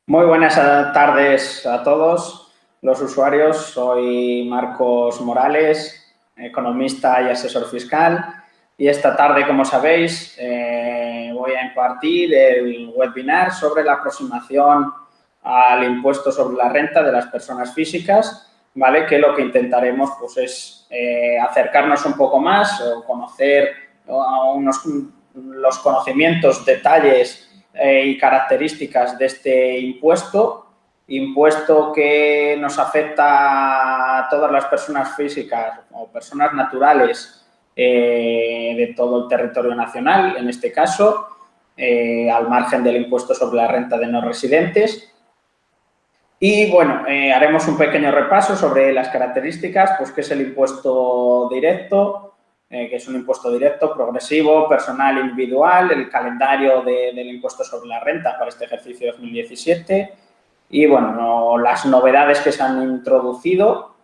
Muy buenas tardes a todos los usuarios. Soy Marcos Morales, economista y asesor fiscal. Y esta tarde, como sabéis, voy a impartir el webinar sobre la aproximación al impuesto sobre la renta de las personas físicas, ¿vale? Que lo que intentaremos pues, es acercarnos un poco más o conocer los conocimientos, detalles y características de este impuesto que nos afecta a todas las personas físicas o personas naturales de todo el territorio nacional, en este caso, al margen del impuesto sobre la renta de no residentes. Y, bueno, haremos un pequeño repaso sobre las características, pues qué es el impuesto directo, que es un impuesto directo, progresivo, personal, individual, el calendario del impuesto sobre la renta para este ejercicio 2017 y, bueno, las novedades que se han introducido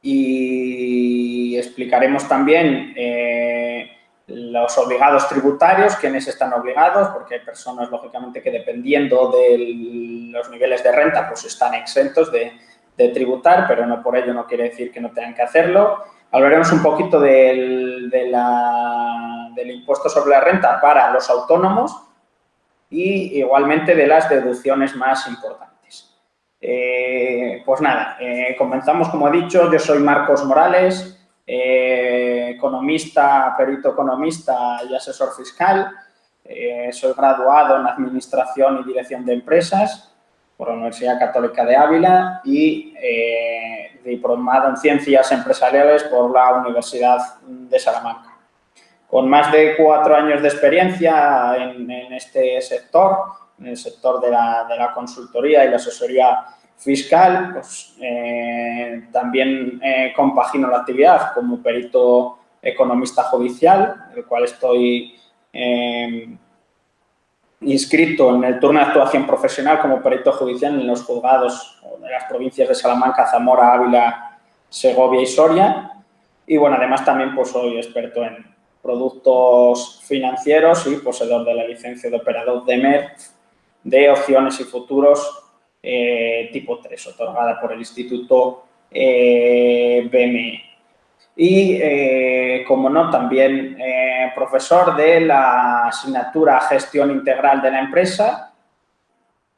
y explicaremos también los obligados tributarios, quiénes están obligados, porque hay personas, lógicamente, que dependiendo de los niveles de renta, pues están exentos de tributar, pero no por ello no quiere decir que no tengan que hacerlo. Hablaremos un poquito del impuesto sobre la renta para los autónomos y igualmente de las deducciones más importantes. Pues nada, comenzamos, como he dicho. Yo soy Marcos Morales, economista, perito economista y asesor fiscal. Soy graduado en Administración y Dirección de Empresas por la Universidad Católica de Ávila y diplomado en Ciencias Empresariales por la Universidad de Salamanca. Con más de 4 años de experiencia en este sector, en el sector de la consultoría y la asesoría fiscal, pues también compagino la actividad como perito economista judicial, el cual estoy inscrito en el turno de actuación profesional como perito judicial en los juzgados de las provincias de Salamanca, Zamora, Ávila, Segovia y Soria. Y, bueno, además también pues soy experto en productos financieros y poseedor de la licencia de operador de MERF de opciones y futuros tipo 3, otorgada por el Instituto BME. Y, como no, también profesor de la asignatura Gestión Integral de la Empresa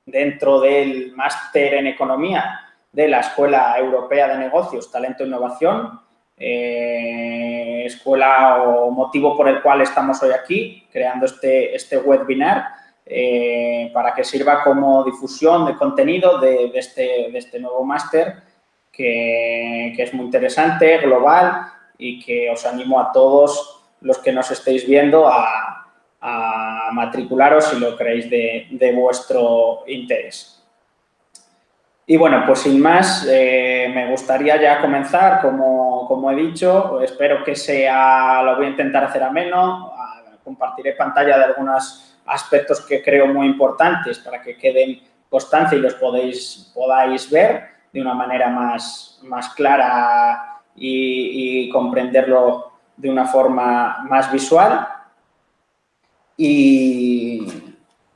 dentro del Máster en Economía de la Escuela Europea de Negocios, Talento e Innovación, escuela o motivo por el cual estamos hoy aquí creando este webinar para que sirva como difusión de contenido de este nuevo máster que es muy interesante, global y que os animo a todos los que nos estéis viendo a matricularos si lo creéis de vuestro interés. Y, bueno, pues sin más, me gustaría ya comenzar, como he dicho. Espero que lo voy a intentar hacer ameno. Compartiré pantalla de algunos aspectos que creo muy importantes para que queden constancia y los podáis ver de una manera más clara y comprenderlo de una forma más visual y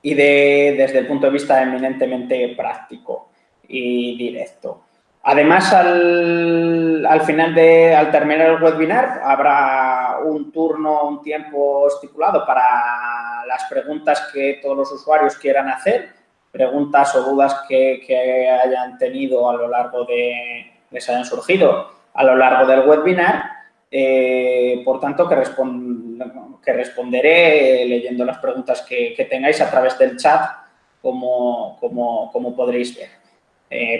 desde el punto de vista eminentemente práctico y directo. Además, al terminar el webinar, habrá un tiempo estipulado para las preguntas que todos los usuarios quieran hacer, preguntas o dudas que hayan tenido a lo largo les hayan surgido a lo largo del webinar. Por tanto, que responderé leyendo las preguntas que tengáis a través del chat, como podréis ver.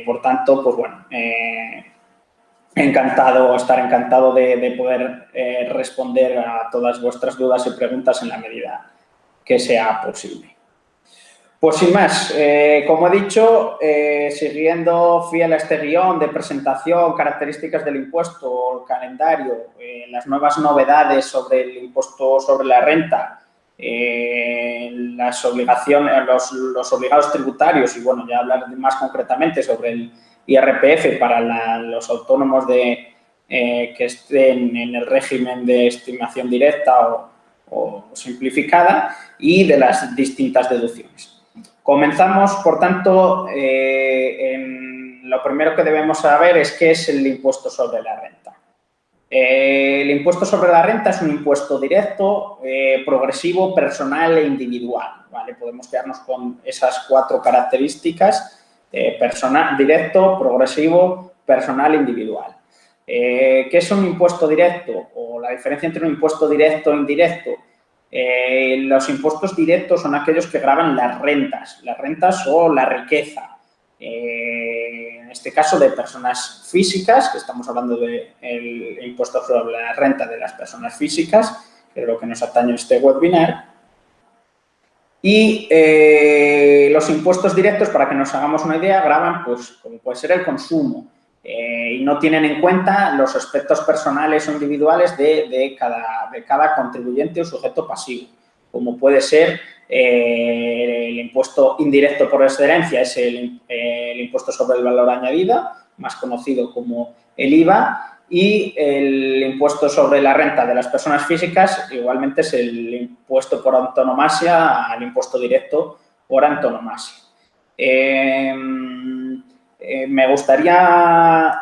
Por tanto, pues bueno, estaré encantado de poder responder a todas vuestras dudas y preguntas en la medida que sea posible. Pues sin más, como he dicho, siguiendo fiel a este guión de presentación, características del impuesto, el calendario, las nuevas novedades sobre el impuesto sobre la renta, las obligaciones, los obligados tributarios y, bueno, ya hablar más concretamente sobre el IRPF para los autónomos que estén en el régimen de estimación directa o simplificada y de las distintas deducciones. Comenzamos, por tanto, lo primero que debemos saber es qué es el impuesto sobre la renta. El impuesto sobre la renta es un impuesto directo, progresivo, personal e individual, ¿vale? Podemos quedarnos con esas 4 características, directo, progresivo, personal e individual. ¿Qué es un impuesto directo? O la diferencia entre un impuesto directo e indirecto. Los impuestos directos son aquellos que gravan las rentas o la riqueza. En este caso de personas físicas, que estamos hablando del impuesto sobre la renta de las personas físicas, que es lo que nos atañe este webinar. Y los impuestos directos, para que nos hagamos una idea, gravan, pues, como puede ser el consumo, y no tienen en cuenta los aspectos personales o individuales de cada contribuyente o sujeto pasivo, como puede ser el impuesto indirecto por excelencia, es el impuesto sobre el valor añadido, más conocido como el IVA, y el impuesto sobre la renta de las personas físicas igualmente es el impuesto por antonomasia al impuesto directo por antonomasia. Me gustaría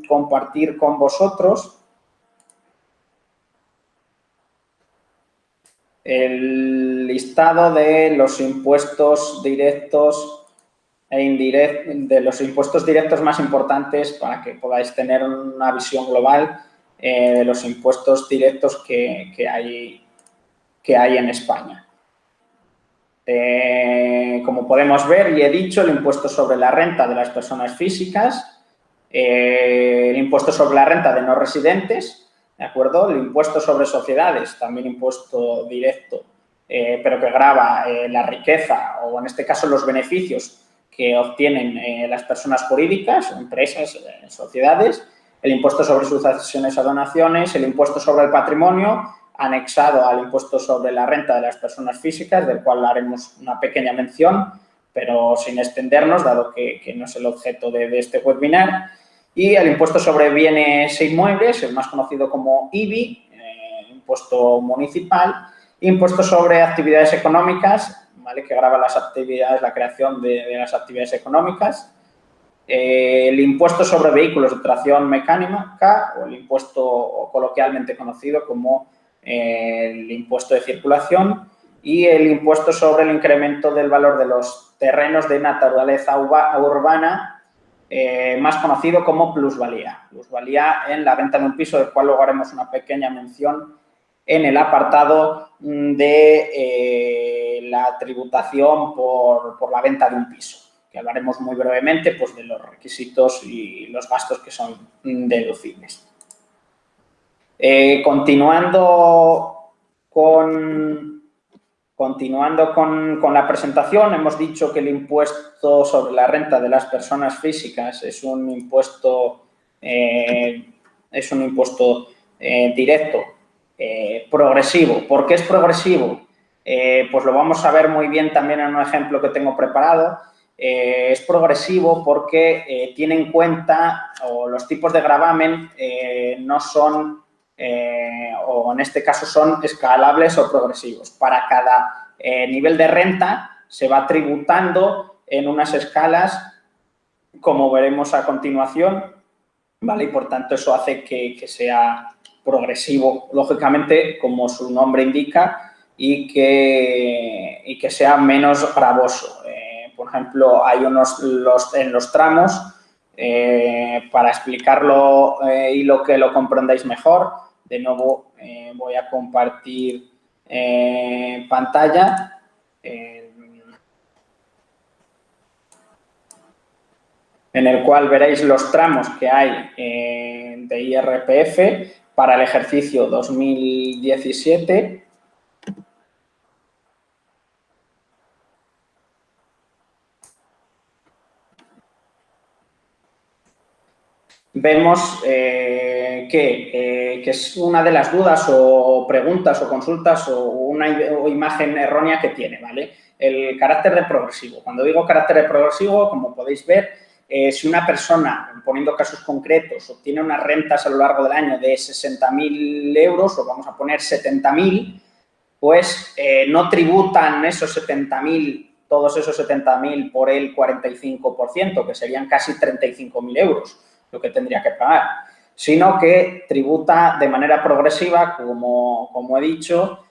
compartir con vosotros el listado de los impuestos directos e indirectos, de los impuestos directos más importantes para que podáis tener una visión global de los impuestos directos que hay en España. Como podemos ver, y he dicho, el impuesto sobre la renta de las personas físicas, el impuesto sobre la renta de no residentes, ¿de acuerdo? El impuesto sobre sociedades, también impuesto directo, pero que grava la riqueza o, en este caso, los beneficios que obtienen las personas jurídicas, empresas, sociedades, el impuesto sobre sucesiones a donaciones, el impuesto sobre el patrimonio, anexado al impuesto sobre la renta de las personas físicas, del cual haremos una pequeña mención, pero sin extendernos, dado que no es el objeto de este webinar, y el impuesto sobre bienes e inmuebles, el más conocido como IBI, impuesto municipal, impuesto sobre actividades económicas, ¿vale? Que grava las actividades, la creación de las actividades económicas, el impuesto sobre vehículos de tracción mecánica o el impuesto coloquialmente conocido como el impuesto de circulación y el impuesto sobre el incremento del valor de los terrenos de naturaleza urbana, más conocido como plusvalía. Plusvalía en la venta de un piso, del cual luego haremos una pequeña mención en el apartado de la tributación por la venta de un piso, que hablaremos muy brevemente pues, de los requisitos y los gastos que son deducibles. Continuando con la presentación, hemos dicho que el impuesto sobre la renta de las personas físicas es un impuesto directo, progresivo. ¿Por qué es progresivo? Pues lo vamos a ver muy bien también en un ejemplo que tengo preparado. Es progresivo porque tiene en cuenta, o los tipos de gravamen no son, o en este caso son escalables o progresivos. Para cada nivel de renta se va tributando en unas escalas, como veremos a continuación, ¿vale? Y por tanto eso hace que sea progresivo, lógicamente, como su nombre indica, y que sea menos gravoso. Por ejemplo, hay en los tramos, para explicarlo y que lo comprendáis mejor, de nuevo voy a compartir pantalla. En el cual veréis los tramos que hay de IRPF para el ejercicio 2017. Vemos que es una de las dudas o preguntas o consultas o una imagen errónea que tiene, ¿vale? El carácter de progresivo. Cuando digo carácter de progresivo, como podéis ver, si una persona, poniendo casos concretos, obtiene unas rentas a lo largo del año de 60.000 euros, o vamos a poner 70.000, pues no tributan esos 70.000 todos esos 70.000 por el 45%, que serían casi 35.000 euros lo que tendría que pagar, sino que tributa de manera progresiva, como he dicho.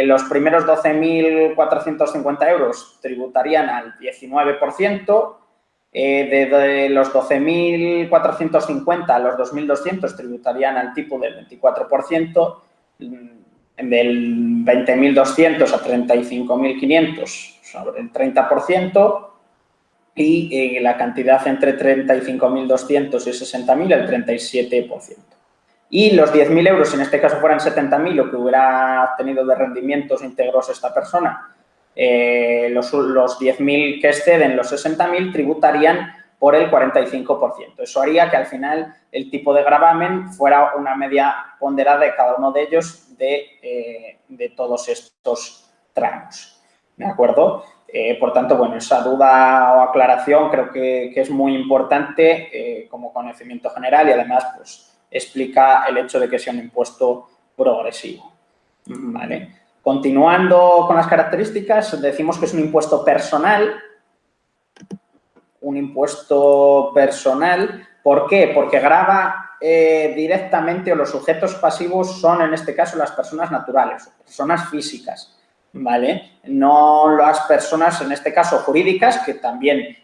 Los primeros 12.450 euros tributarían al 19%, de los 12.450 a los 2.200 tributarían al tipo del 24%, del 20.200 a 35.500 sobre el 30%, y la cantidad entre 35.200 y 60.000 el 37%. Y los 10.000 euros, si en este caso fueran 70.000, lo que hubiera tenido de rendimientos íntegros esta persona, los 10.000 que exceden los 60.000 tributarían por el 45%. Eso haría que al final el tipo de gravamen fuera una media ponderada de cada uno de ellos de todos estos tramos. ¿De acuerdo? Por tanto, bueno, esa duda o aclaración creo que es muy importante como conocimiento general, y además pues explica el hecho de que sea un impuesto progresivo. ¿Vale? Continuando con las características, decimos que es un impuesto personal. Un impuesto personal, ¿por qué? Porque grava directamente, o los sujetos pasivos son en este caso las personas naturales, personas físicas, ¿vale? No las personas, en este caso jurídicas, que también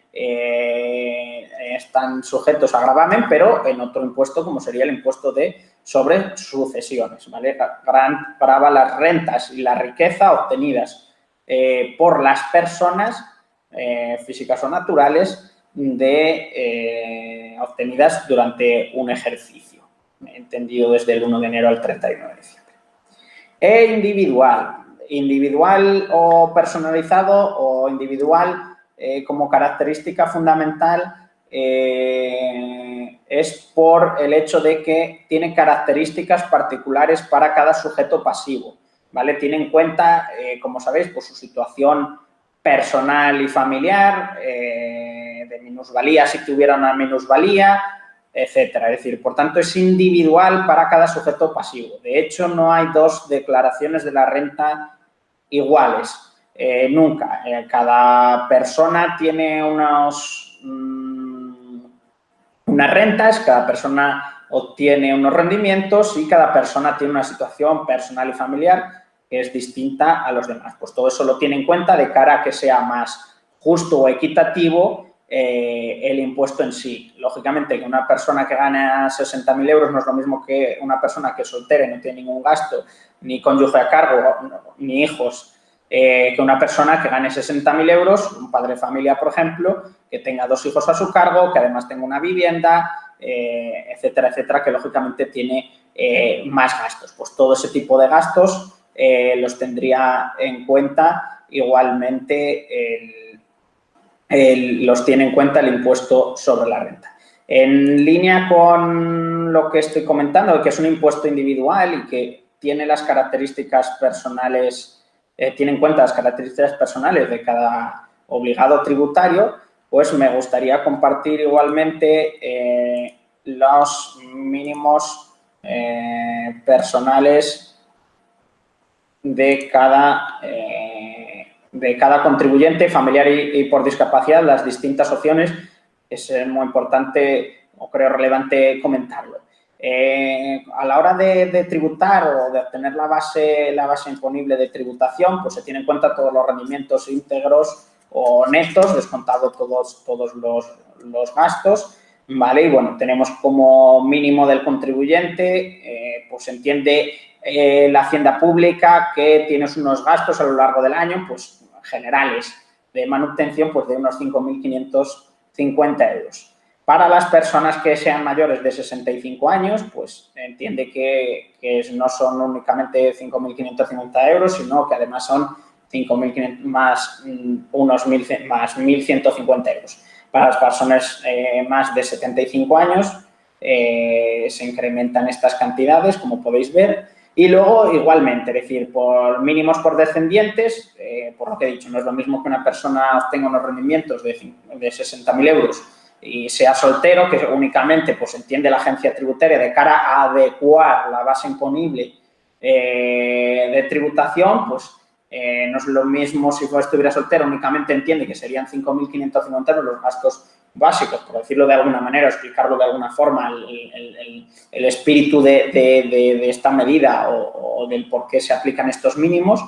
están sujetos a gravamen, pero en otro impuesto como sería el impuesto sobre sucesiones, ¿vale? Grava las rentas y la riqueza obtenidas por las personas físicas o naturales obtenidas durante un ejercicio, entendido desde el 1 de enero al 31 de diciembre. Individual o personalizado, o individual como característica fundamental es por el hecho de que tiene características particulares para cada sujeto pasivo, ¿vale? Tiene en cuenta, como sabéis, pues su situación personal y familiar, de minusvalía si tuviera una minusvalía, etcétera. Es decir, por tanto, es individual para cada sujeto pasivo. De hecho, no hay dos declaraciones de la renta iguales, nunca. Cada persona tiene unas rentas, cada persona obtiene unos rendimientos y cada persona tiene una situación personal y familiar que es distinta a los demás. Pues todo eso lo tiene en cuenta de cara a que sea más justo o equitativo el impuesto en sí. Lógicamente, que una persona que gana 60.000 euros no es lo mismo que una persona que es soltera y no tiene ningún gasto, ni cónyuge a cargo, ni hijos, que una persona que gane 60.000 euros, un padre de familia, por ejemplo, que tenga 2 hijos a su cargo, que además tenga una vivienda, etcétera, etcétera, que lógicamente tiene más gastos. Pues todo ese tipo de gastos los tendría en cuenta igualmente los tiene en cuenta el impuesto sobre la renta. En línea con lo que estoy comentando, que es un impuesto individual y que tiene las características personales, tiene en cuenta las características personales de cada obligado tributario, pues me gustaría compartir igualmente los mínimos personales de cada contribuyente, familiar y por discapacidad, las distintas opciones. Es muy importante, o creo relevante, comentarlo. A la hora de tributar o de obtener la base imponible de tributación, pues se tienen en cuenta todos los rendimientos íntegros o netos, descontado todos los gastos, ¿vale? Y bueno, tenemos como mínimo del contribuyente, pues se entiende la hacienda pública, que tienes unos gastos a lo largo del año, pues generales de manutención, pues de unos 5.550 euros. Para las personas que sean mayores de 65 años, pues entiende que no son únicamente 5.550 euros, sino que además son 5.500 más unos 1.150 euros. Para las personas más de 75 años se incrementan estas cantidades, como podéis ver. Y luego, igualmente, es decir, por mínimos por descendientes, por lo que he dicho, no es lo mismo que una persona obtenga unos rendimientos de 60.000 euros y sea soltero, que únicamente pues entiende la agencia tributaria de cara a adecuar la base imponible de tributación, pues no es lo mismo si estuviera soltero, únicamente entiende que serían 5.550 euros los gastos básicos, por decirlo de alguna manera, explicarlo de alguna forma, el espíritu de esta medida o del por qué se aplican estos mínimos.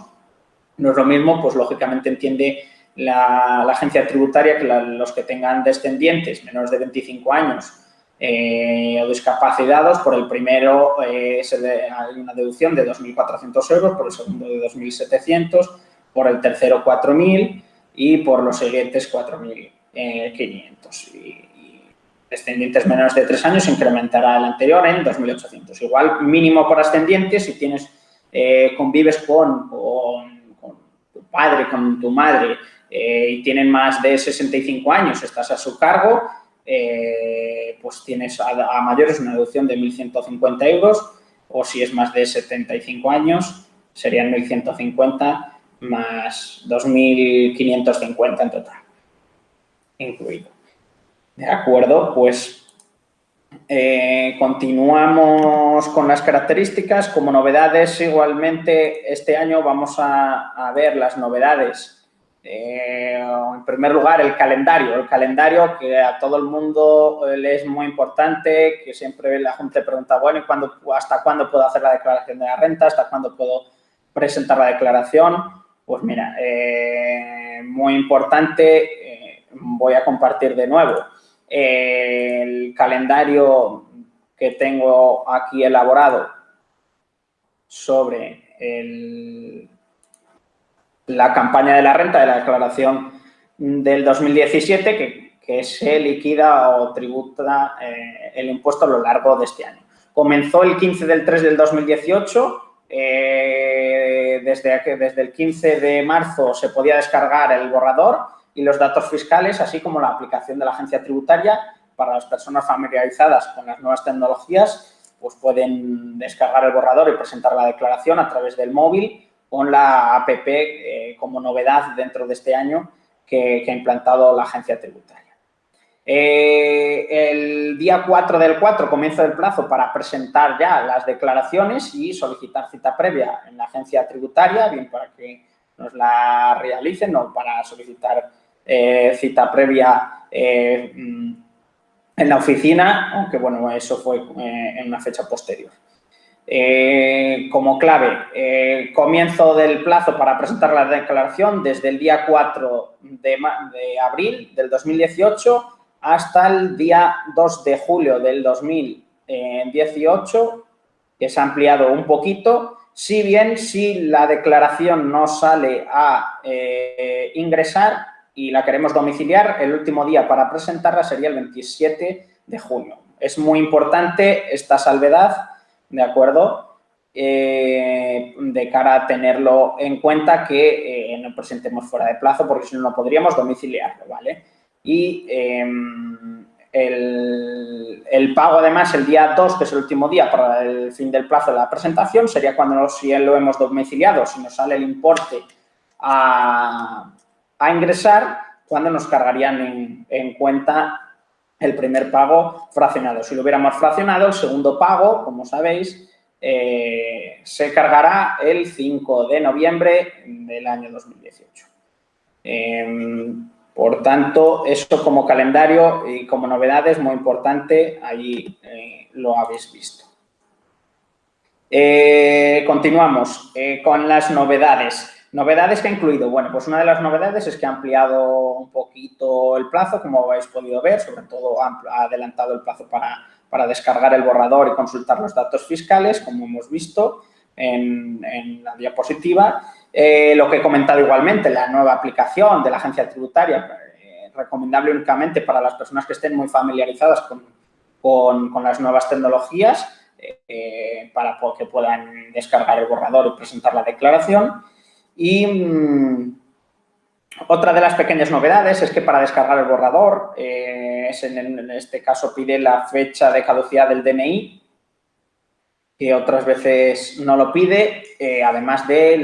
No es lo mismo, pues lógicamente entiende la agencia tributaria que los que tengan descendientes menores de 25 años o discapacitados. Por el primero hay una deducción de 2.400 euros, por el segundo de 2.700, por el tercero 4.000 y por los siguientes 4.500. Y descendientes menores de 3 años incrementará el anterior en 2.800. Igual mínimo por ascendientes, si tienes convives con tu padre, con tu madre y tienen más de 65 años, estás a su cargo, pues tienes a mayores una deducción de 1.150 euros, o si es más de 75 años serían 1.150 más 2.550 en total, incluido. De acuerdo, pues continuamos con las características. Como novedades, igualmente, este año vamos a ver las novedades. En primer lugar, el calendario que a todo el mundo le es muy importante, que siempre la gente pregunta, bueno, ¿y hasta cuándo puedo hacer la declaración de la renta? ¿Hasta cuándo puedo presentar la declaración? Pues mira, muy importante, voy a compartir de nuevo el calendario que tengo aquí elaborado sobre la campaña de la renta de la declaración del 2017 que se liquida o tributa el impuesto a lo largo de este año. Comenzó el 15 del 3 del 2018. Desde el 15 de marzo se podía descargar el borrador y los datos fiscales, así como la aplicación de la agencia tributaria. Para las personas familiarizadas con las nuevas tecnologías, pues pueden descargar el borrador y presentar la declaración a través del móvil con la APP como novedad dentro de este año que ha implantado la agencia tributaria. El día 4 del 4, comienzo del plazo para presentar ya las declaraciones y solicitar cita previa en la agencia tributaria, bien para que nos la realicen o para solicitar cita previa en la oficina, aunque bueno, eso fue en una fecha posterior. Como clave, comienzo del plazo para presentar la declaración desde el día 4 de abril del 2018 hasta el día 2 de julio del 2018, que se ha ampliado un poquito, si la declaración no sale a ingresar y la queremos domiciliar, el último día para presentarla sería el 27 de junio. Es muy importante esta salvedad, ¿de acuerdo? De cara a tenerlo en cuenta que no presentemos fuera de plazo, porque si no, no podríamos domiciliarlo, ¿vale? Y el pago, además, el día 2, que es el último día para el fin del plazo de la presentación, sería cuando, si lo hemos domiciliado, si nos sale el importe a ingresar, cuando nos cargarían en cuenta el primer pago fraccionado. Si lo hubiéramos fraccionado, el segundo pago, como sabéis, se cargará el 5 de noviembre del año 2018. Por tanto, eso como calendario y como novedades muy importante, ahí lo habéis visto. Continuamos con las novedades. ¿Novedades que ha incluido? Bueno, pues una de las novedades es que ha ampliado un poquito el plazo, como habéis podido ver, sobre todo ha adelantado el plazo para descargar el borrador y consultar los datos fiscales, como hemos visto en la diapositiva. Lo que he comentado igualmente, la nueva aplicación de la agencia tributaria, recomendable únicamente para las personas que estén muy familiarizadas con las nuevas tecnologías, para que puedan descargar el borrador y presentar la declaración. Y otra de las pequeñas novedades es que para descargar el borrador, en este caso pide la fecha de caducidad del DNI, que otras veces no lo pide, además de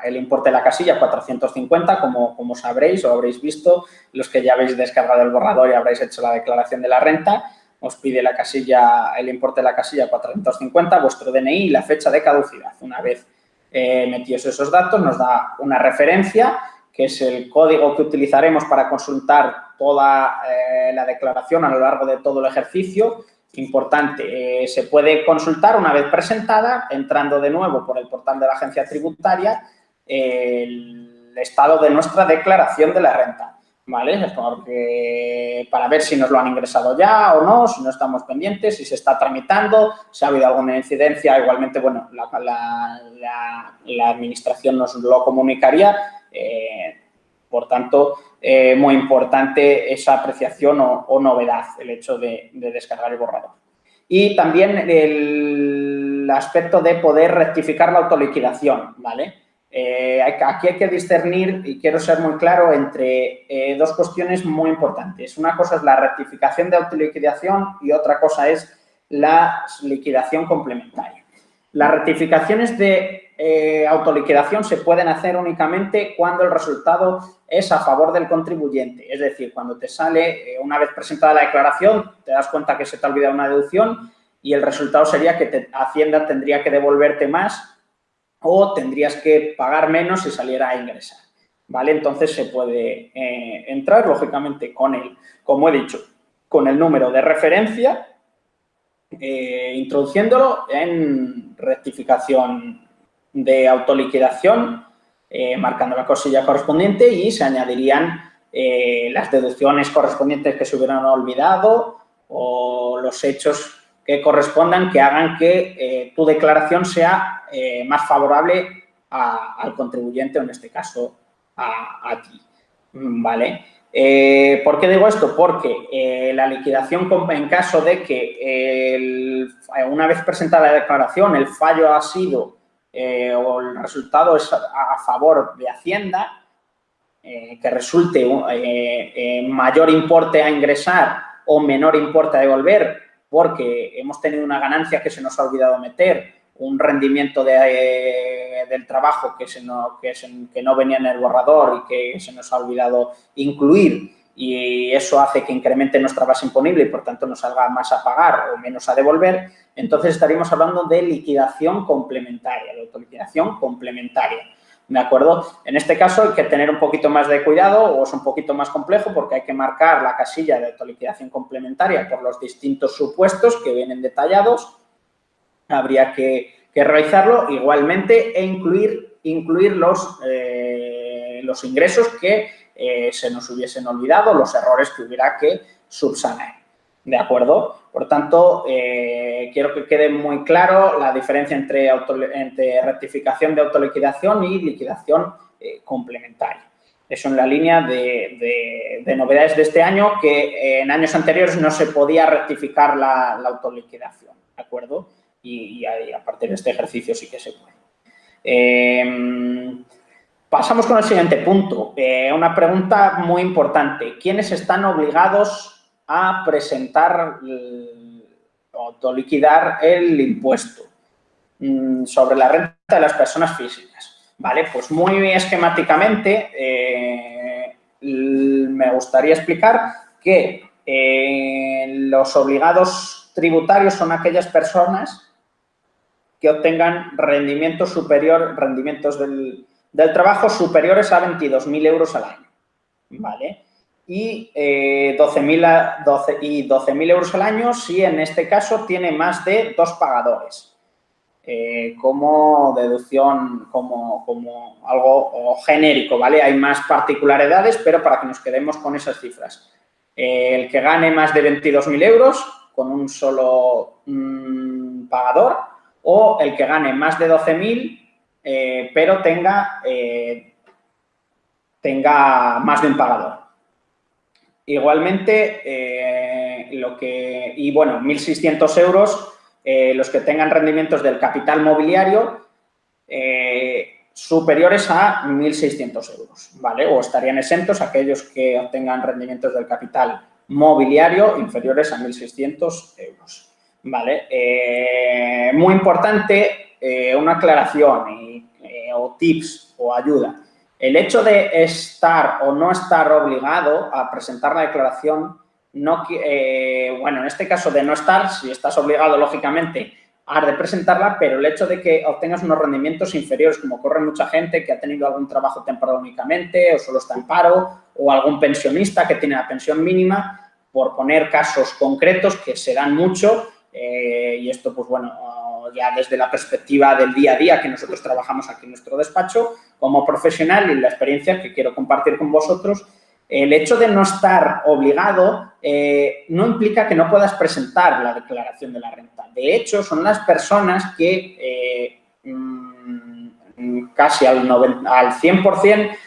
el importe de la casilla 450, como sabréis o habréis visto, los que ya habéis descargado el borrador y habréis hecho la declaración de la renta, os pide la casilla, el importe de la casilla 450, vuestro DNI y la fecha de caducidad. Una vez metidos esos datos, nos da una referencia, que es el código que utilizaremos para consultar toda la declaración a lo largo de todo el ejercicio. Importante, se puede consultar una vez presentada, entrando de nuevo por el portal de la agencia tributaria, el estado de nuestra declaración de la renta, ¿vale? Porque para ver si nos lo han ingresado ya o no, si no estamos pendientes, si se está tramitando, si ha habido alguna incidencia, igualmente, bueno, la administración nos lo comunicaría. Por tanto, muy importante esa apreciación o novedad, el hecho de descargar el borrador. Y también el aspecto de poder rectificar la autoliquidación, ¿vale? Aquí hay que discernir, y quiero ser muy claro, entre dos cuestiones muy importantes. Una cosa es la rectificación de autoliquidación y otra cosa es la liquidación complementaria. Las rectificaciones de autoliquidación se pueden hacer únicamente cuando el resultado es a favor del contribuyente. Es decir, cuando te sale, una vez presentada la declaración, te das cuenta que se te ha olvidado una deducción y el resultado sería que Hacienda tendría que devolverte más o tendrías que pagar menos si saliera a ingresar, ¿vale? Entonces, se puede entrar, lógicamente, como he dicho, con el número de referencia, introduciéndolo en rectificación de autoliquidación, marcando la casilla correspondiente y se añadirían las deducciones correspondientes que se hubieran olvidado o los hechos que correspondan que hagan que tu declaración sea más favorable al contribuyente, o en este caso a ti, ¿vale? ¿Por qué digo esto? Porque la liquidación, en caso de que una vez presentada la declaración el fallo ha sido o el resultado es a favor de Hacienda, que resulte mayor importe a ingresar o menor importe a devolver, porque hemos tenido una ganancia que se nos ha olvidado meter, un rendimiento del trabajo que no venía en el borrador y que se nos ha olvidado incluir, y eso hace que incremente nuestra base imponible y, por tanto, nos salga más a pagar o menos a devolver, entonces estaríamos hablando de liquidación complementaria, de autoliquidación complementaria. ¿De acuerdo? En este caso hay que tener un poquito más de cuidado, o es un poquito más complejo porque hay que marcar la casilla de autoliquidación complementaria por los distintos supuestos que vienen detallados. Habría que realizarlo igualmente e incluir los ingresos que se nos hubiesen olvidado, los errores que hubiera que subsanar. ¿De acuerdo? Por tanto, quiero que quede muy claro la diferencia entre rectificación de autoliquidación y liquidación complementaria. Eso en la línea de novedades de este año, que en años anteriores no se podía rectificar la autoliquidación, ¿de acuerdo? Y a partir de este ejercicio sí que se puede. Pasamos con el siguiente punto. Una pregunta muy importante. ¿Quiénes están obligados a presentar o autoliquidar el impuesto sobre la renta de las personas físicas? Vale, pues muy esquemáticamente me gustaría explicar que los obligados tributarios son aquellas personas que obtengan rendimientos del trabajo superiores a 22.000 euros al año, ¿vale? Y 12.000 euros al año si en este caso tiene más de 2 pagadores, como deducción, como algo genérico, ¿vale? Hay más particularidades, pero para que nos quedemos con esas cifras. El que gane más de 22.000 euros con un solo pagador, o el que gane más de 12.000 pero tenga más de un pagador. Igualmente, 1.600 euros los que tengan rendimientos del capital mobiliario superiores a 1.600 euros, ¿vale? O estarían exentos aquellos que obtengan rendimientos del capital mobiliario inferiores a 1.600 euros. ¿Vale? Muy importante, una aclaración o tips o ayuda. El hecho de estar o no estar obligado a presentar la declaración, en este caso de no estar, si estás obligado, lógicamente, has de presentarla, pero el hecho de que obtengas unos rendimientos inferiores, como ocurre en mucha gente que ha tenido algún trabajo temporal únicamente o solo está en paro, o algún pensionista que tiene la pensión mínima, por poner casos concretos que se dan mucho, y esto, pues bueno, ya desde la perspectiva del día a día que nosotros trabajamos aquí en nuestro despacho, como profesional y la experiencia que quiero compartir con vosotros, el hecho de no estar obligado no implica que no puedas presentar la declaración de la renta. De hecho, son las personas que casi al 100%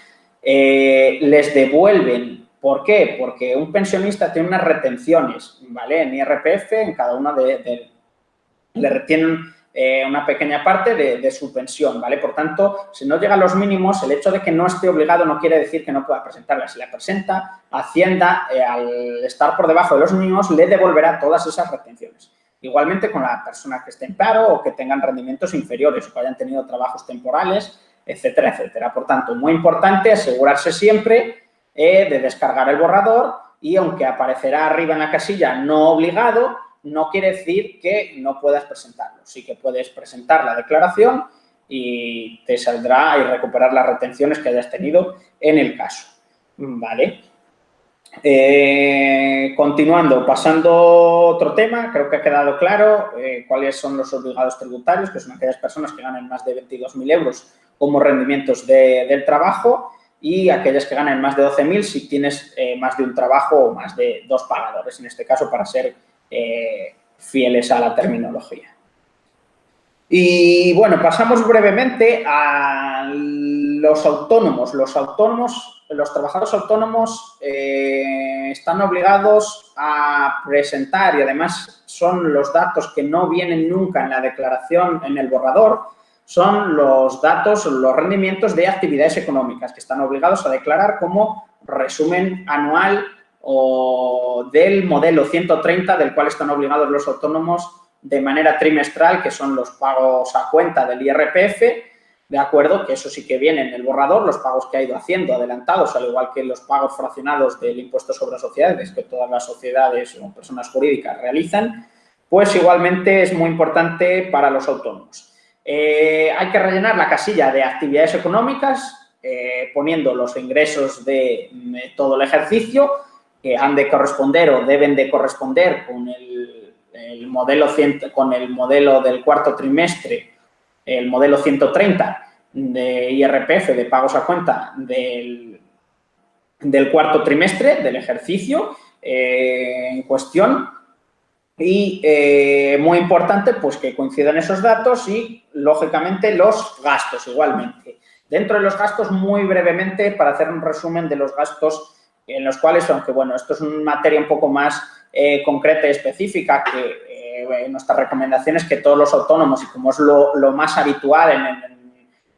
les devuelven. ¿Por qué? Porque un pensionista tiene unas retenciones, ¿vale? En IRPF, en cada una le retienen una pequeña parte de su pensión, ¿vale? Por tanto, si no llega a los mínimos, el hecho de que no esté obligado no quiere decir que no pueda presentarla. Si la presenta, Hacienda, al estar por debajo de los mínimos, le devolverá todas esas retenciones. Igualmente con la persona que esté en paro o que tengan rendimientos inferiores o que hayan tenido trabajos temporales, etcétera, etcétera. Por tanto, muy importante asegurarse siempre de descargar el borrador y, aunque aparecerá arriba en la casilla no obligado, no quiere decir que no puedas presentarlo. Sí que puedes presentar la declaración y te saldrá y recuperar las retenciones que hayas tenido en el caso. ¿Vale? Continuando, pasando a otro tema, creo que ha quedado claro cuáles son los obligados tributarios, que son aquellas personas que ganan más de 22.000 euros como rendimientos del trabajo, y aquellas que ganan más de 12.000 si tienes más de un trabajo o más de 2 pagadores, en este caso, para ser fieles a la terminología. Y, bueno, pasamos brevemente a los autónomos. Los trabajadores autónomos están obligados a presentar, y además son los datos que no vienen nunca en la declaración, en el borrador, son los datos, los rendimientos de actividades económicas que están obligados a declarar como resumen anual o del modelo 130, del cual están obligados los autónomos de manera trimestral, que son los pagos a cuenta del IRPF, de acuerdo, que eso sí que viene en el borrador, los pagos que ha ido haciendo adelantados, al igual que los pagos fraccionados del impuesto sobre sociedades, que todas las sociedades o personas jurídicas realizan, pues igualmente es muy importante para los autónomos. Hay que rellenar la casilla de actividades económicas, poniendo los ingresos de todo el ejercicio, que han de corresponder o deben de corresponder con el modelo del cuarto trimestre, el modelo 130 de IRPF, de pagos a cuenta del cuarto trimestre del ejercicio en cuestión. Y muy importante, pues, que coincidan esos datos y, lógicamente, los gastos igualmente. Dentro de los gastos, muy brevemente, para hacer un resumen de los gastos en los cuales, aunque, bueno, esto es una materia un poco más concreta y específica, que nuestra recomendación es que todos los autónomos, y como es lo más habitual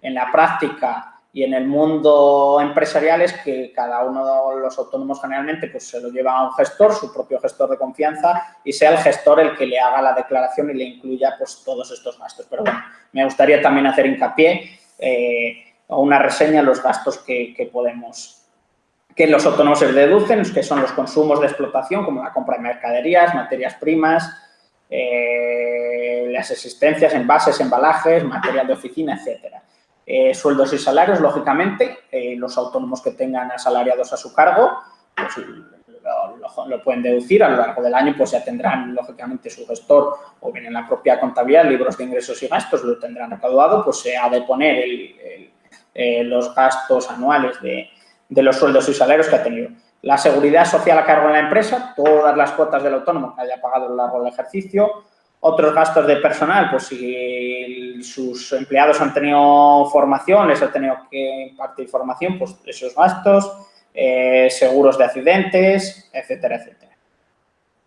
en la práctica y en el mundo empresarial, es que cada uno de los autónomos generalmente pues se lo lleva a un gestor, su propio gestor de confianza, y sea el gestor el que le haga la declaración y le incluya pues todos estos gastos. Pero bueno, me gustaría también hacer hincapié o una reseña de los gastos que los autónomos se deducen, que son los consumos de explotación, como la compra de mercaderías, materias primas, las existencias, envases, embalajes, material de oficina, etcétera. Sueldos y salarios, lógicamente, los autónomos que tengan asalariados a su cargo, pues lo pueden deducir a lo largo del año, pues ya tendrán, lógicamente, su gestor o bien en la propia contabilidad, libros de ingresos y gastos, lo tendrán recaudado, pues se ha de poner los gastos anuales de los sueldos y salarios que ha tenido. La seguridad social a cargo de la empresa, todas las cuotas del autónomo que haya pagado a lo largo del ejercicio. Otros gastos de personal, pues si sus empleados han tenido formación, les ha tenido que impartir formación, pues esos gastos, seguros de accidentes, etcétera, etcétera.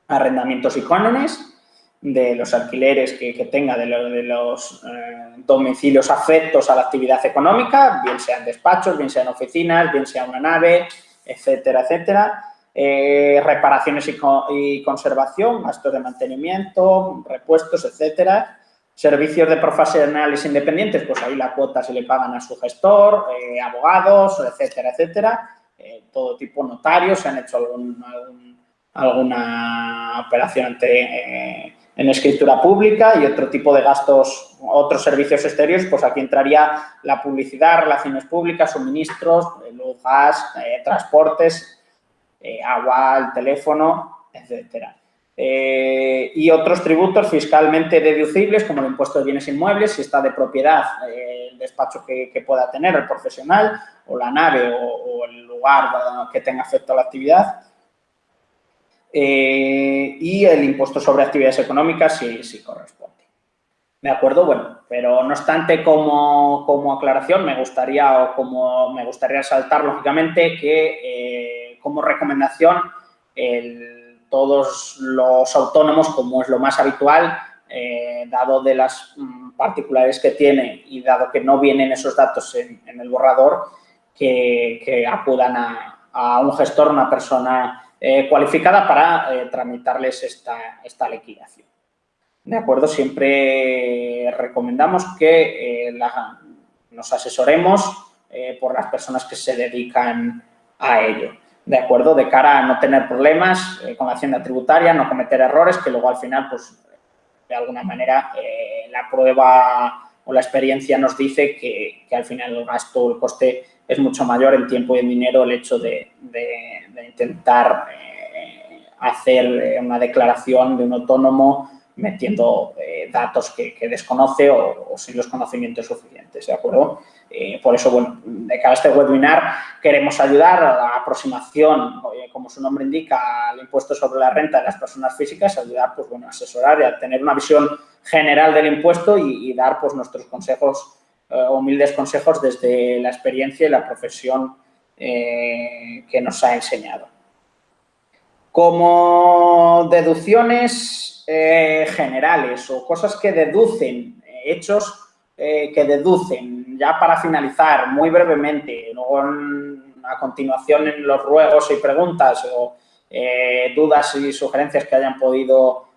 Arrendamientos y cánones de los alquileres que tenga de los domicilios afectos a la actividad económica, bien sean despachos, bien sean oficinas, bien sea una nave, etcétera, etcétera. Reparaciones y conservación, gastos de mantenimiento, repuestos, etcétera. Servicios de profesionales independientes, pues ahí la cuota se le pagan a su gestor, abogados, etcétera, etcétera. Todo tipo, notarios, se han hecho alguna operación en escritura pública y otro tipo de gastos, otros servicios exteriores, pues aquí entraría la publicidad, relaciones públicas, suministros, luz, gas, transportes, agua, el teléfono, etcétera. Y otros tributos fiscalmente deducibles, como el impuesto de bienes inmuebles, si está de propiedad el despacho que pueda tener el profesional, o la nave o el lugar que tenga afecto a la actividad. Y el impuesto sobre actividades económicas, si corresponde. ¿De acuerdo? Bueno, pero no obstante, como aclaración, me gustaría resaltar, lógicamente, que como recomendación, todos los autónomos, como es lo más habitual, dado de las particularidades que tiene y dado que no vienen esos datos en el borrador, que acudan a un gestor, una persona cualificada para tramitarles esta liquidación. ¿De acuerdo? Siempre recomendamos que nos asesoremos por las personas que se dedican a ello. ¿De acuerdo? De cara a no tener problemas con la Hacienda tributaria, no cometer errores que luego al final, pues, de alguna manera, la prueba o la experiencia nos dice que al final el gasto, el coste es mucho mayor en tiempo y en dinero el hecho de intentar hacer una declaración de un autónomo metiendo datos que desconoce o sin los conocimientos suficientes, ¿de acuerdo? Por eso, bueno, de cara a este webinar queremos ayudar a la aproximación, como su nombre indica, al impuesto sobre la renta de las personas físicas, ayudar, pues bueno, a asesorar y a tener una visión general del impuesto y dar, pues, nuestros consejos, humildes consejos desde la experiencia y la profesión que nos ha enseñado. Como deducciones generales o cosas que deducen, hechos que deducen, ya para finalizar muy brevemente, luego a continuación en los ruegos y preguntas o dudas y sugerencias que hayan podido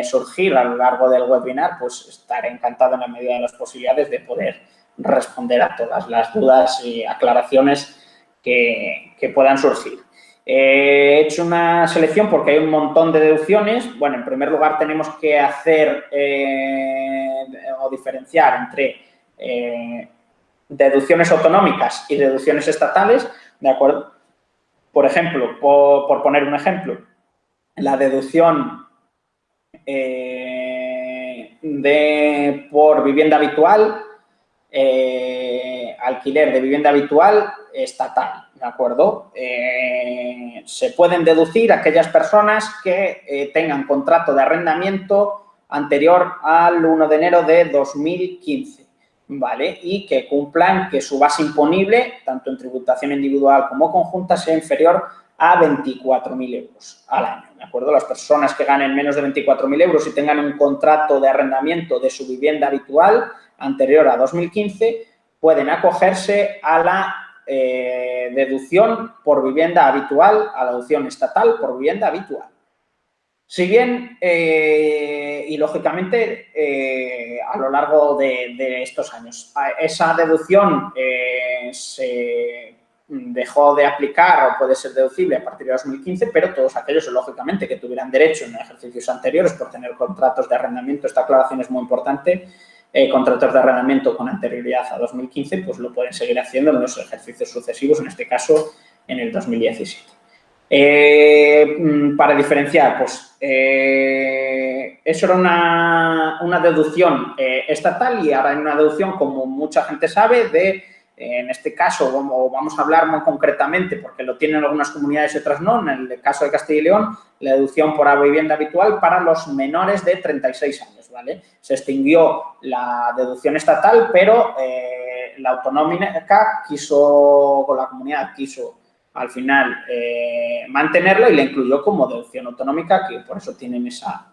surgir a lo largo del webinar, pues estaré encantado en la medida de las posibilidades de poder responder a todas las dudas y aclaraciones que puedan surgir. He hecho una selección porque hay un montón de deducciones. Bueno, en primer lugar tenemos que hacer o diferenciar entre deducciones autonómicas y deducciones estatales, ¿de acuerdo? Por ejemplo, por poner un ejemplo, la deducción por vivienda habitual, alquiler de vivienda habitual estatal, ¿de acuerdo? Se pueden deducir aquellas personas que tengan contrato de arrendamiento anterior al 1 de enero de 2015, ¿vale? Y que cumplan que su base imponible, tanto en tributación individual como conjunta, sea inferior a 24.000 euros al año, ¿de acuerdo? Las personas que ganen menos de 24.000 euros y tengan un contrato de arrendamiento de su vivienda habitual anterior a 2015 pueden acogerse a la deducción por vivienda habitual, a la deducción estatal por vivienda habitual. Si bien, y lógicamente, a lo largo de estos años, esa deducción se dejó de aplicar o puede ser deducible a partir de 2015, pero todos aquellos, lógicamente, que tuvieran derecho en ejercicios anteriores por tener contratos de arrendamiento, esta aclaración es muy importante, contratos de arrendamiento con anterioridad a 2015, pues lo pueden seguir haciendo en los ejercicios sucesivos, en este caso en el 2017. Para diferenciar, pues eso era una deducción estatal y ahora hay una deducción, como mucha gente sabe, en este caso, vamos a hablar muy concretamente, porque lo tienen algunas comunidades y otras no, en el caso de Castilla y León, la deducción por la vivienda habitual para los menores de 36 años, ¿vale? Se extinguió la deducción estatal, pero la autonómica con la comunidad quiso al final mantenerla y la incluyó como deducción autonómica, que por eso tienen esa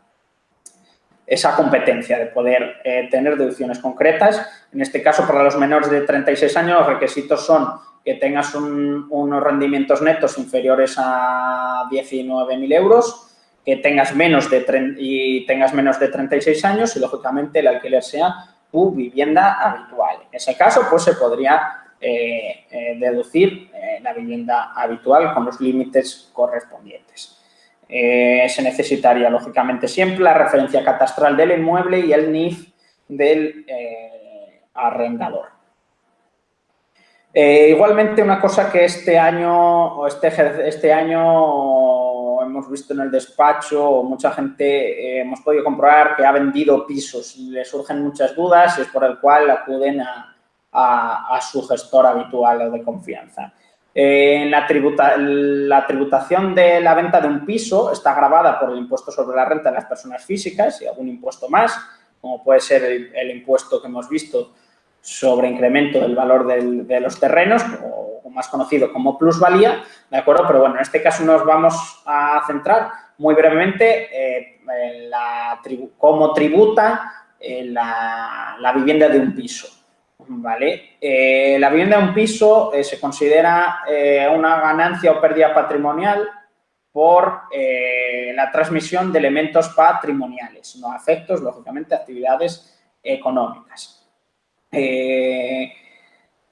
competencia de poder tener deducciones concretas. En este caso, para los menores de 36 años, los requisitos son que tengas unos rendimientos netos inferiores a 19.000 euros, que tengas menos de 36 años y, lógicamente, el alquiler sea tu vivienda habitual. En ese caso, pues se podría deducir la vivienda habitual con los límites correspondientes. Se necesitaría, lógicamente, siempre la referencia catastral del inmueble y el NIF del arrendador. Igualmente, una cosa que este año hemos visto en el despacho, mucha gente hemos podido comprobar que ha vendido pisos y le surgen muchas dudas y es por el cual acuden a su gestor habitual o de confianza. La tributación de la venta de un piso está gravada por el impuesto sobre la renta de las personas físicas y algún impuesto más, como puede ser el impuesto que hemos visto sobre incremento del valor de los terrenos, o más conocido como plusvalía, ¿de acuerdo? Pero bueno, en este caso nos vamos a centrar muy brevemente en cómo tributa la vivienda de un piso, ¿vale? La vivienda de un piso se considera una ganancia o pérdida patrimonial por la transmisión de elementos patrimoniales, no a efectos, lógicamente, de actividades económicas.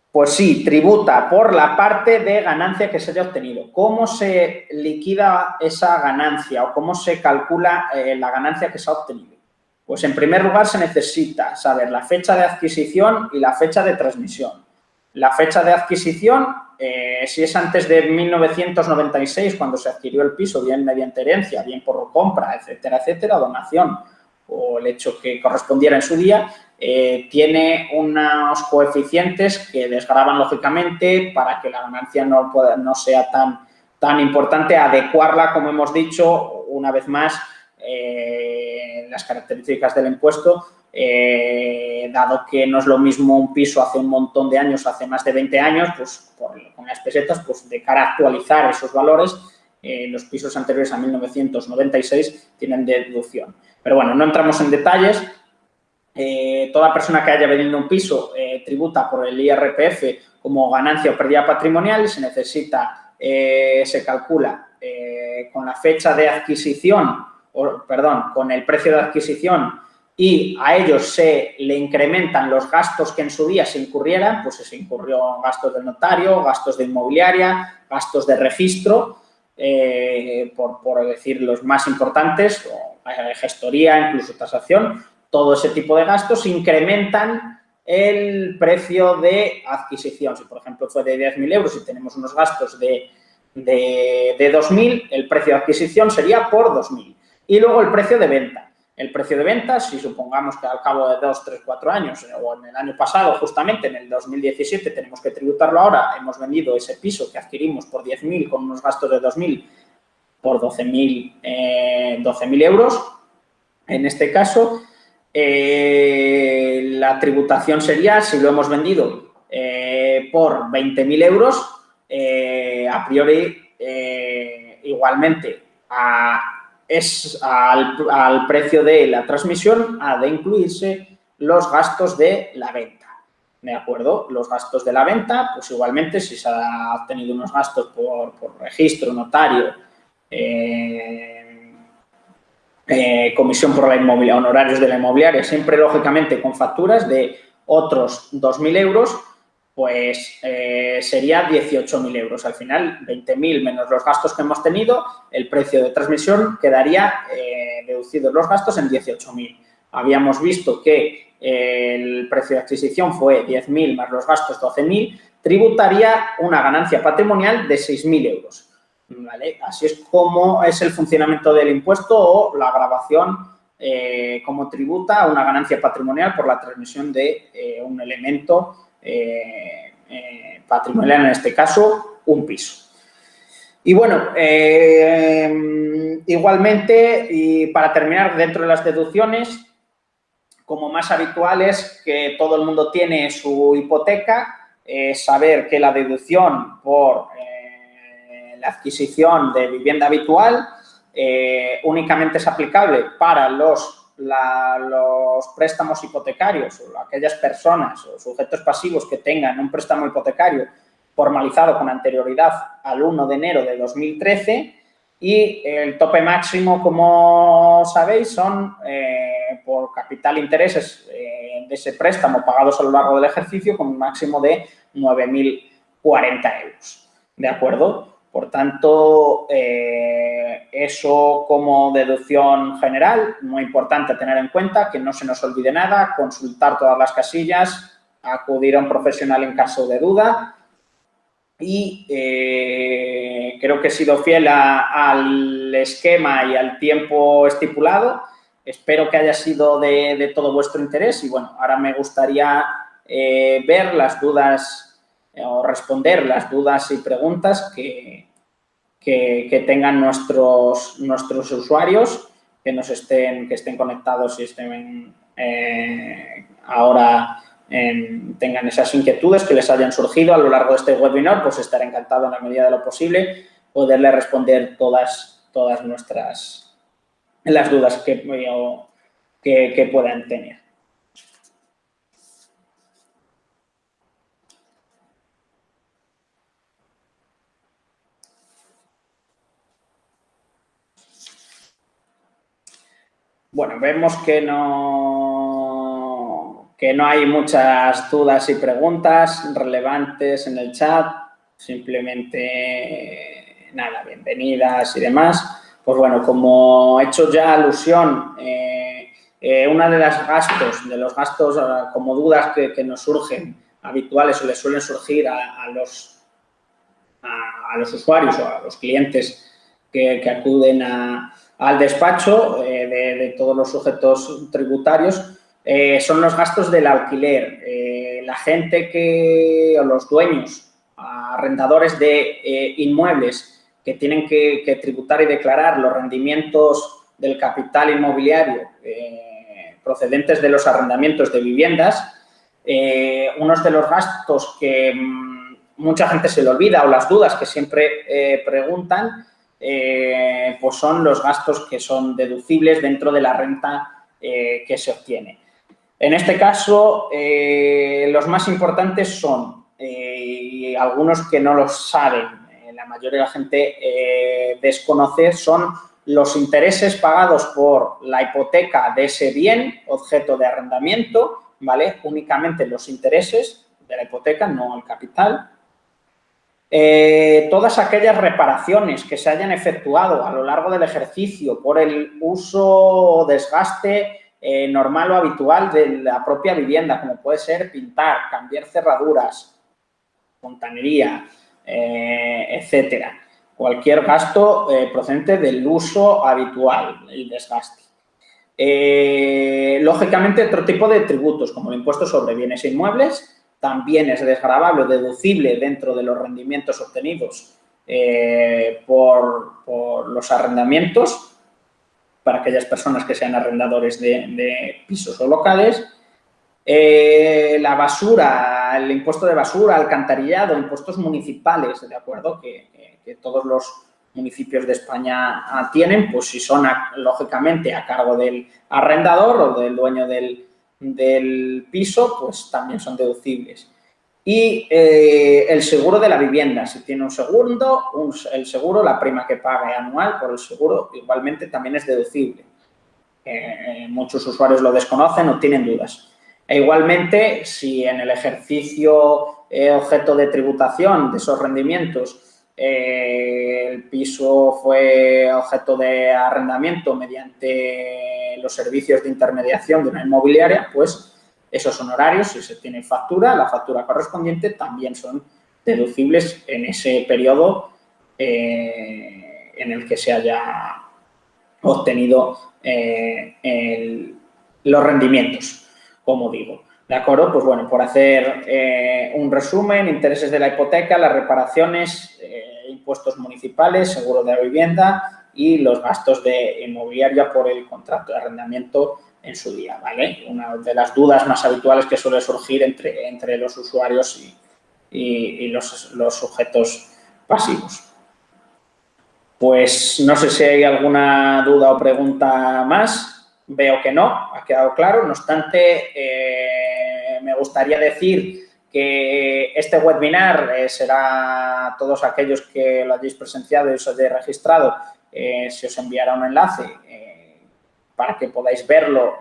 Pues sí, tributa por la parte de ganancia que se haya obtenido. ¿Cómo se liquida esa ganancia o cómo se calcula la ganancia que se ha obtenido? Pues en primer lugar se necesita saber la fecha de adquisición y la fecha de transmisión. La fecha de adquisición, si es antes de 1996, cuando se adquirió el piso, bien mediante herencia, bien por compra, etcétera, etcétera, donación o el hecho que correspondiera en su día, tiene unos coeficientes que desgravan lógicamente para que la ganancia no sea tan importante, adecuarla, como hemos dicho, una vez más, las características del impuesto, dado que no es lo mismo un piso hace un montón de años, hace más de 20 años, pues con las pesetas, pues de cara a actualizar esos valores, los pisos anteriores a 1996 tienen deducción. Pero bueno, no entramos en detalles. Toda persona que haya vendido un piso tributa por el IRPF como ganancia o pérdida patrimonial. Se calcula con la fecha de adquisición, con el precio de adquisición, y a ellos se le incrementan los gastos que en su día se incurrieran, pues se incurrió gastos de notario, gastos de inmobiliaria, gastos de registro, por decir los más importantes, o gestoría, incluso tasación. Todo ese tipo de gastos incrementan el precio de adquisición. Si, por ejemplo, fue de 10.000 euros y tenemos unos gastos de 2.000, el precio de adquisición sería por 2.000. Y luego el precio de venta. El precio de venta, si supongamos que al cabo de 2, 3, 4 años, o en el año pasado, justamente en el 2017, tenemos que tributarlo ahora, hemos vendido ese piso que adquirimos por 10.000 con unos gastos de 2.000 por 12.000 euros. En este caso, la tributación sería, si lo hemos vendido por 20.000 euros, a priori, igualmente, al precio de la transmisión ha de incluirse los gastos de la venta, ¿de acuerdo? Los gastos de la venta, pues igualmente, si se ha obtenido unos gastos por registro, notario, comisión por la inmobiliaria, honorarios de la inmobiliaria, siempre lógicamente con facturas de otros 2.000 euros, pues sería 18.000 euros. Al final, 20.000 menos los gastos que hemos tenido, el precio de transmisión quedaría deducidos los gastos en 18.000. Habíamos visto que el precio de adquisición fue 10.000 más los gastos 12.000, tributaría una ganancia patrimonial de 6.000 euros. ¿Vale? Así es como es el funcionamiento del impuesto o la gravación como tributa una ganancia patrimonial por la transmisión de un elemento patrimonial, en este caso, un piso. Y bueno, igualmente, y para terminar, dentro de las deducciones, como más habitual es que todo el mundo tiene su hipoteca, saber que la deducción por la adquisición de vivienda habitual únicamente es aplicable para los préstamos hipotecarios o aquellas personas o sujetos pasivos que tengan un préstamo hipotecario formalizado con anterioridad al 1 de enero de 2013 y el tope máximo, como sabéis, son por capital intereses de ese préstamo pagados a lo largo del ejercicio con un máximo de 9.040 euros. ¿De acuerdo? Por tanto, eso como deducción general, muy importante tener en cuenta, que no se nos olvide nada, consultar todas las casillas, acudir a un profesional en caso de duda y creo que he sido fiel al esquema y al tiempo estipulado. Espero que haya sido de todo vuestro interés y, bueno, ahora me gustaría ver las dudas o responder las dudas y preguntas que tengan nuestros usuarios que estén conectados y estén ahora tengan esas inquietudes que les hayan surgido a lo largo de este webinar, pues estaré encantado en la medida de lo posible poderle responder todas las dudas que puedan tener. Bueno, vemos que no hay muchas dudas y preguntas relevantes en el chat. Simplemente, nada, bienvenidas y demás. Pues bueno, como he hecho ya alusión, una de los gastos como dudas que nos surgen habituales o les suelen surgir a los usuarios o a los clientes que acuden al despacho de todos los sujetos tributarios son los gastos del alquiler. La gente o los dueños, arrendadores de inmuebles que tienen que tributar y declarar los rendimientos del capital inmobiliario procedentes de los arrendamientos de viviendas, unos de los gastos que mucha gente se le olvida o las dudas que siempre preguntan, pues son los gastos que son deducibles dentro de la renta que se obtiene. En este caso, los más importantes son, y algunos que no lo saben, la mayoría de la gente desconoce, son los intereses pagados por la hipoteca de ese bien, objeto de arrendamiento, ¿vale? Únicamente los intereses de la hipoteca, no el capital. Todas aquellas reparaciones que se hayan efectuado a lo largo del ejercicio por el uso o desgaste normal o habitual de la propia vivienda, como puede ser pintar, cambiar cerraduras, fontanería, etcétera. Cualquier gasto procedente del uso habitual, el desgaste. Lógicamente, otro tipo de tributos, como el impuesto sobre bienes e inmuebles, también es desgravable o deducible dentro de los rendimientos obtenidos por los arrendamientos para aquellas personas que sean arrendadores de pisos o locales. La basura, el impuesto de basura, alcantarillado, impuestos municipales, ¿de acuerdo? Que todos los municipios de España tienen, pues si son, lógicamente, a cargo del arrendador o del dueño del piso, pues también son deducibles. Y el seguro de la vivienda, si tiene un seguro, el seguro, la prima que pague anual por el seguro, igualmente también es deducible. Muchos usuarios lo desconocen o tienen dudas. E igualmente, si en el ejercicio objeto de tributación de esos rendimientos el piso fue objeto de arrendamiento mediante los servicios de intermediación de una inmobiliaria, pues esos honorarios, si se tiene factura, la factura correspondiente también son deducibles en ese periodo en el que se haya obtenido los rendimientos, como digo. ¿De acuerdo? Pues bueno, por hacer un resumen, intereses de la hipoteca, las reparaciones, impuestos municipales, seguro de la vivienda y los gastos de inmobiliaria por el contrato de arrendamiento en su día, ¿vale? Una de las dudas más habituales que suele surgir entre los usuarios y los sujetos pasivos. Pues no sé si hay alguna duda o pregunta más. Veo que no, ha quedado claro. No obstante, me gustaría decir que este webinar será a todos aquellos que lo hayáis presenciado y os hayáis registrado, se os enviará un enlace para que podáis verlo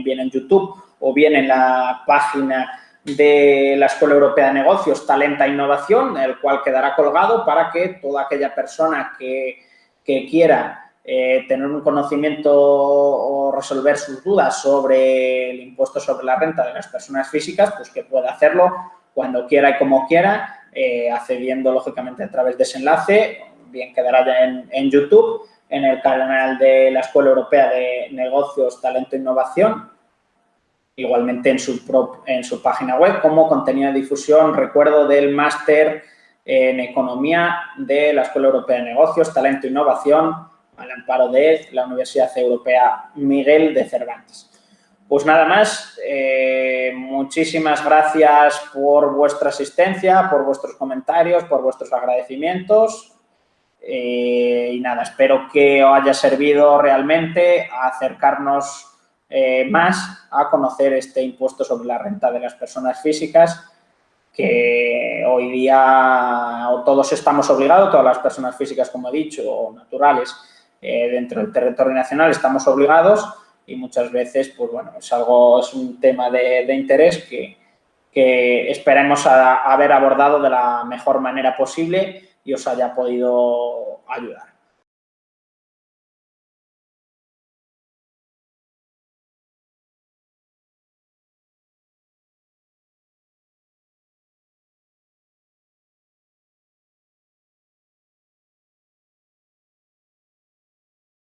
bien en YouTube o bien en la página de la Escuela Europea de Negocios, Talenta e Innovación, el cual quedará colgado para que toda aquella persona que quiera tener un conocimiento o resolver sus dudas sobre el impuesto sobre la renta de las personas físicas, pues que pueda hacerlo cuando quiera y como quiera, accediendo lógicamente a través de ese enlace, bien quedará ya en YouTube, en el canal de la Escuela Europea de Negocios, Talento e Innovación, igualmente en su página web, como contenido de difusión, recuerdo, del máster en Economía de la Escuela Europea de Negocios, Talento e Innovación, al amparo de la Universidad Europea Miguel de Cervantes. Pues nada más, muchísimas gracias por vuestra asistencia, por vuestros comentarios, por vuestros agradecimientos. Y nada, espero que os haya servido realmente a acercarnos más a conocer este impuesto sobre la renta de las personas físicas, que hoy día todos estamos obligados, todas las personas físicas, como he dicho, o naturales, dentro del territorio nacional estamos obligados, y muchas veces, pues bueno, es un tema de interés que esperemos haber abordado de la mejor manera posible y os haya podido ayudar.